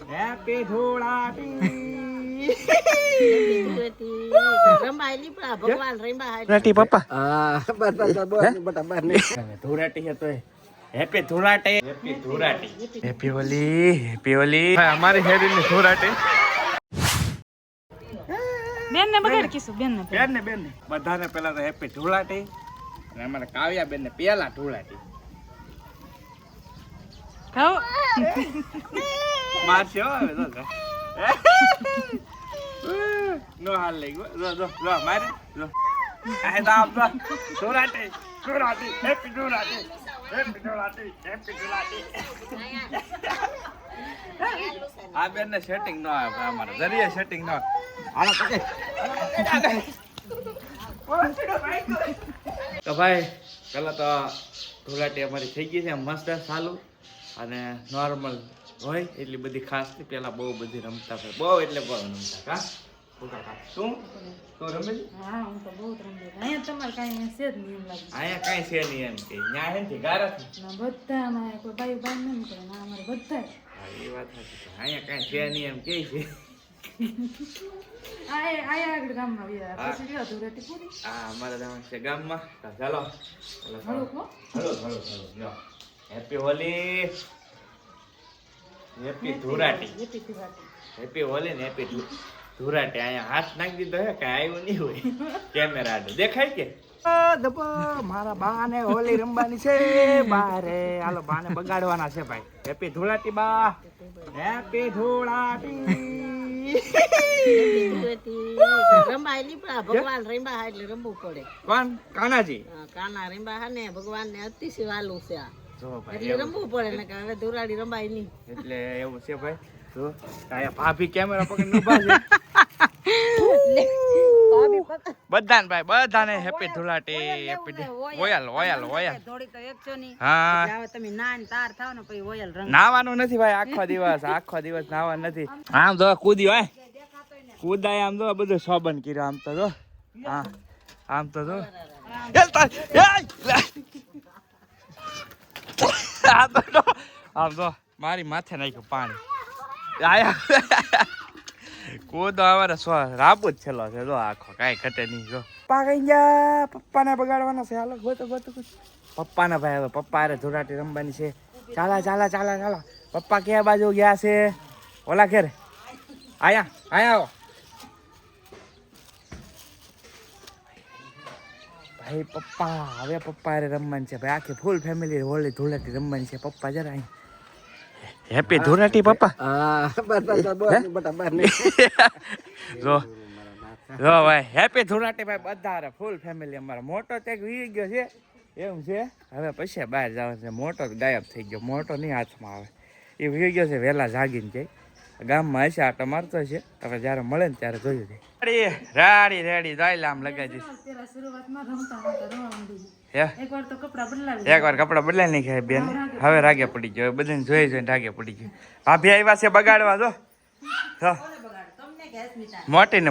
happy ધૂળાટી રંબાઈ ભગવાન રંબા પપ્પા બસ ધૂળાટી હે તો હેપી ધૂળાટી હેપી હોલી અમારી હેડીની ધૂળાટી બેન ને બગાડ કીશું બેન ને બધાને પેલા તો હેપી ધૂળાટી અને અમારા કાવ્યા બેન ને પેલા ધૂળાટી ખાઓ મારશે હો હવે તો નો હાલ લઈ ગયો જો મારે જો આ તો આપ ધૂળાટી હેપી ધૂળાટી આ બેન ને સેટિંગ નો આવે અમારે જરીએ સેટિંગ નો આનો પકે તો ભાઈ પેલા તો ધૂળાટી અમારી થઈ ગઈ છે મસ્ત ચાલુ અને નોર્મલ હોય એટલી બધી ખાસ નહીં પેલા બહુ બધી રમતા હોય બહુ એટલે બહુ રમતા કા તું રમે હા હું તો બહુ રમી અહીંયા તમારે કાંઈ છે જ નહીં એમ લાગે અહીંયા કાંઈ છે નહીં એમ કે ન્યા હે ને ગારા ના બધા અમારે કોઈ બાઈ બાઈ નહીં કરે ના અમારે બધા એ વાત સાચી અહીંયા કાંઈ છે નહીં એમ કે છે આયા આગળ ગામમાં વ્યા પછી ગયો ધૂળાટી પૂરી હા અમારા ગામ છે ગામમાં ચાલો હળો લો happy Holi happy Dhuleti happy Holi ને હેપી ધૂળાટી અહીંયા હાથ નાખી દીધો હે કઈ આવ્યું નહીં હોય કેમેરા દેખાય કે મારા બા ને હોલી રમવાની છે બારે હાલો બા ને બગાડવાના છે ભાઈ હેપી ધૂળાટી બા હેપી ધૂળાટી રંબાઈ ભગવાન રંબા એટલે રમવું પડે કોણ કાનાજી કાના રંબા હા ને ભગવાન ને અતિશય વાલું છે આ જો ભાઈ એટલે રમવું પડે ને કે હવે ધૂળાડી રંબાઈ નહીં એટલે એવું છે ભાઈ જો આયા ભાભી કેમેરા પકડીને ઊભા છે બધાને ભાઈ બધાને હેપી ધૂળાટી હેપી ઓયલ થોડી તો એક છો ની હા હવે તમે નાન તાર થાવ ને પછી ઓયલ રંગ નાવાનું નથી ભાઈ આખો દિવસ નાવાનું નથી આમ જો કૂદી હોય કૂદાય આમ જો બધું શોભન કર્યું આમ તો જો હા આમ તો જો આમ જો મારી માથે નાખ્યું પાણી આયા કૂદો અમારે રાબુ જ છેલ્લો છે જો આખો કાંઈ ઘટે નહીં જો પપ્પા કઈ ગયા પપ્પાને બગાડવાના છે હાલો ગોતો પપ્પાના ભાઈ હવે પપ્પા અરે ધૂળાટી રમવાની છે ચાલા પપ્પા ક્યાં બાજુ ગયા છે ઓલા ઘેર આયા આવો ભાઈ પપ્પા હવે પપ્પા અરે રમવાની છે ભાઈ આખી ફૂલ ફેમિલી હોળી ધૂળાટી રમવાની છે પપ્પા જરા અહીં હેપી ધૂળાટી પપ્પા જો ભાઈ હેપી ધૂળાટી ભાઈ બધા ફૂલ ફેમિલી અમારા મોટો તે વી ગયો છે એમ છે હવે પછી બહાર જવાનું છે મોટો ગાયબ થઈ ગયો મોટો નહીં હાથમાં આવે એ વી ગયો છે વહેલા જાગીને જાય ગામમાં હશે આટો મારતો છે હવે જયારે મળે ને ત્યારે જોયું છે રેડી જાય આમ લગાવી દઈશ એકવાર કપડા બદલાઈ નહીં ખાય બેન હવે રાગે પડી ગયો બધાને જોઈને રાગે પડી ગયો ભાભી આવ્યા છે બગાડવા જો મોટી ને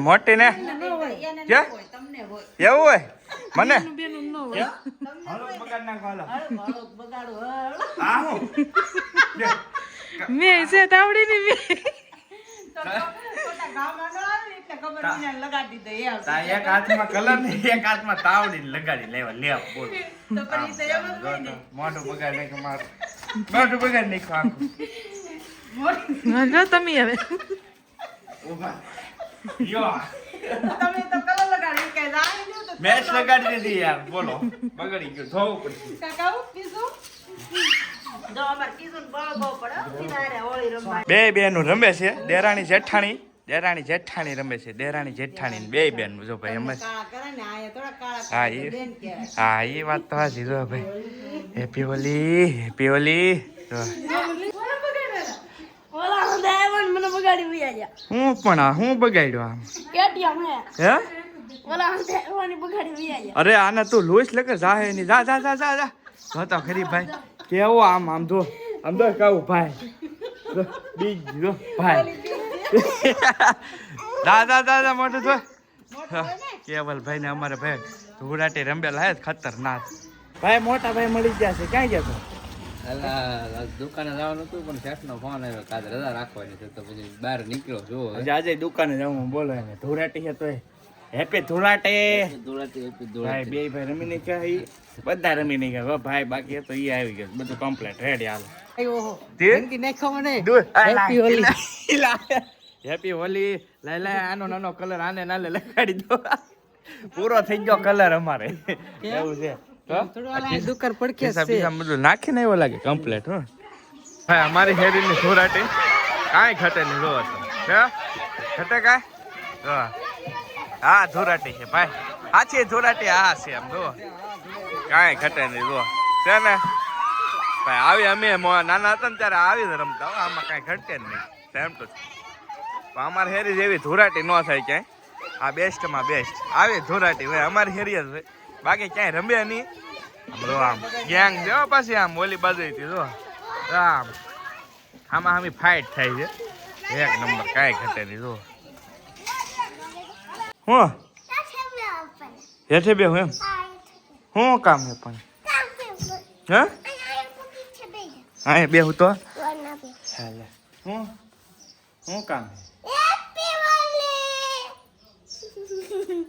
એવું હોય મને મેં છે તાવડી ની એક હાથમાં કલર ને એક હાથમાં તાવડી લગાડી લેવા બોલ મોઢું બગાડ નાખ મારું મોઢું બગાડ નાખ આખું જો તમે હવે મેચ લગાડી દીધી યાર બોલો બગડી ગયું જોવું પડશે બે બેનું રમે છે દેરાણી જેઠાણી રમે છે દેરાણી જેઠાણી બે બેન જો ભાઈ એમ હા એ વાત તો હાજી જો ભાઈ હેપી હોલી હું બગાડ્યો આમ અરે આને તું લોસ લગે જાહે ની જા તો ખરી ભાઈ કેવો આમ જો આમ તો કહું ભાઈ બીજ જો ભાઈ દાદા મોટું તો કેવલ ભાઈ ને અમારે ભાઈ ધૂળાટી રંબેલા હે ખતરનાક ભાઈ મોટા ભાઈ મળી ગયા છે ક્યાં ગયા દુકાને જવાનું હતું પણ શેઠ નો ફોન આવ્યો કાલે રજા રાખવાની છે તો પછી બહાર નીકળ્યો જો આજે દુકાને જવું બોલો એને ધોરાટી છે તો હેપી ધોરાટે ભાઈ બે ભાઈ રમી નહીં ગયા બધા રમી નહીં ગયા ભાઈ બાકી તો ઈ આવી ગયો બધું કમ્પ્લીટ રેડી હાલો હેપી હોલી લઈ લે આનો નાનો કલર આને નાલે લગાડી દો પૂરો થઈ ગયો કલર અમારે એવું છે બધું નાખીને એવો લાગે કમ્પ્લીટ હો ભાઈ અમારી હેરીની ધોરાટી કાંઈ ઘટે નહીં જો ઘટે કાંઈ હા ધોરાટી છે ભાઈ સાચી ધોરાટી હા છે આમ જો કાંઈ ઘટે નહીં જો છે ને ભાઈ આવી અમે નાના હતા ને ત્યારે આવી જ રમતા હો આમાં કાંઈ ઘટે જ નહીં સેમ ટુ અમારી હેરી જેવી ધોરાટી ન થાય ક્યાંય આ બેસ્ટમાં બેસ્ટ આવી ધોરાટી હોય અમારી હેરી જ હોય બાકી ક્યાંય રમે નહીં આમ ગેંગ જો પાછી આમ ઓલી બાજુથી જો આમ આમાં આમી ફાઇટ થાય છે એક નંબર કાંઈ ઘટે નહીં જો હું હેઠે બે હું એમ શું કામ છે પણ હા હા બે હું તો શું કામ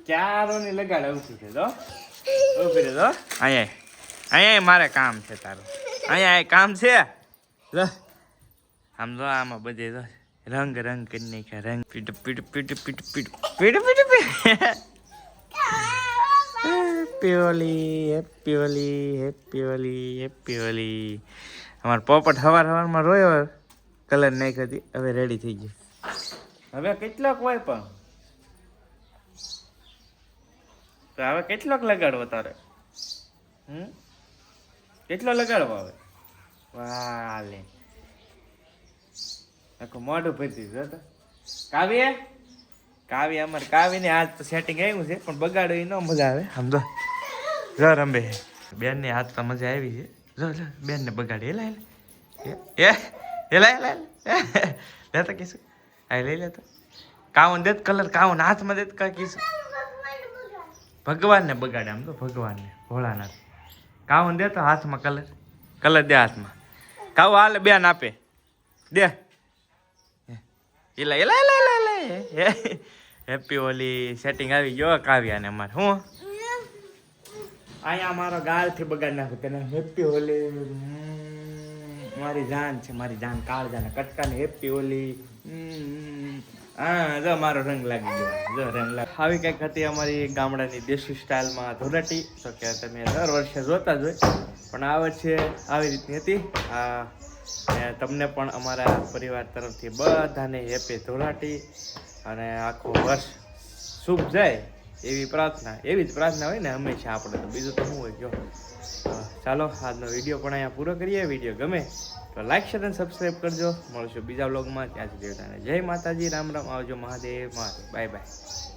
ચારો ની લગાડે ઉભી છે તો ઉભી રે તો અહીંયા મારે કામ છે તારું અહીંયા કામ છે આમ જો આમાં બધે જો રંગ રંગ કરી નાખ્યા રંગ પીટ પીટ પીટ પીટ પીટ પીટ પીટ happy Holi happy Holi happy Holi happy Holi અમાર પોપટ હવારમાં રોયો કલર નાખી હતી હવે રેડી થઈ ગઈ હવે કેટલોક હોય પણ તો હવે કેટલોક લગાડવો તારે કેટલો લગાડવો હવે વાલે આખું મોઢું ભરી દીધું કાવ્ય કાવ્ય અમારે કાવ્યને આજ તો સેટિંગ આવ્યું છે પણ બગાડો એ ન મજા આવે સમજો જો રંબે બેન ની હાથ તો મજા આવી છે જો બેન ને બગાડી એલા લેતા કીશું આ લઈ લેતો કાવન દેત કલર કાવન હાથમાં દેત કા કીશું ભગવાનને બગાડે આમ તો ભગવાનને ભોળાનાથ કાવન દે તો હાથમાં કલર દે હાથમાં કાવ હાલે બેન આપે દે એલા એલા એલા એલા એલા હેપી હોલી સેટિંગ આવી ગયો કાવ્યાને અમારે હું અહીંયા મારો ગાલથી બગાડી નાખું તેને હેપી હોલી મારી જાન છે મારી જાન કાળજાને કટકાની હેપી હોલી હા જો મારો રંગ લાગી ગયો જો રંગ લાગી આવી કંઈક હતી અમારી ગામડાની દેશી સ્ટાઇલમાં ધોરાટી તો કે તમે દર વર્ષે જોતા જ હોય પણ આ વર્ષે આવી રીતની હતી તમને પણ અમારા પરિવાર તરફથી બધાને હેપી ધોરાટી અને આખું વર્ષ શુભ જાય એવી જ પ્રાર્થના હોય ને હંમેશા આપણે તો બીજું તો શું હોય જો ચાલો આજનો વિડીયો પણ અહીંયા પૂરો કરીએ વિડીયો ગમે તો લાઈક શેર અને સબસ્ક્રાઈબ કરજો મળશું બીજા વ્લોગમાં ત્યાં સુધી જય માતાજી રામ રામ આવજો મહાદેવ બાય બાય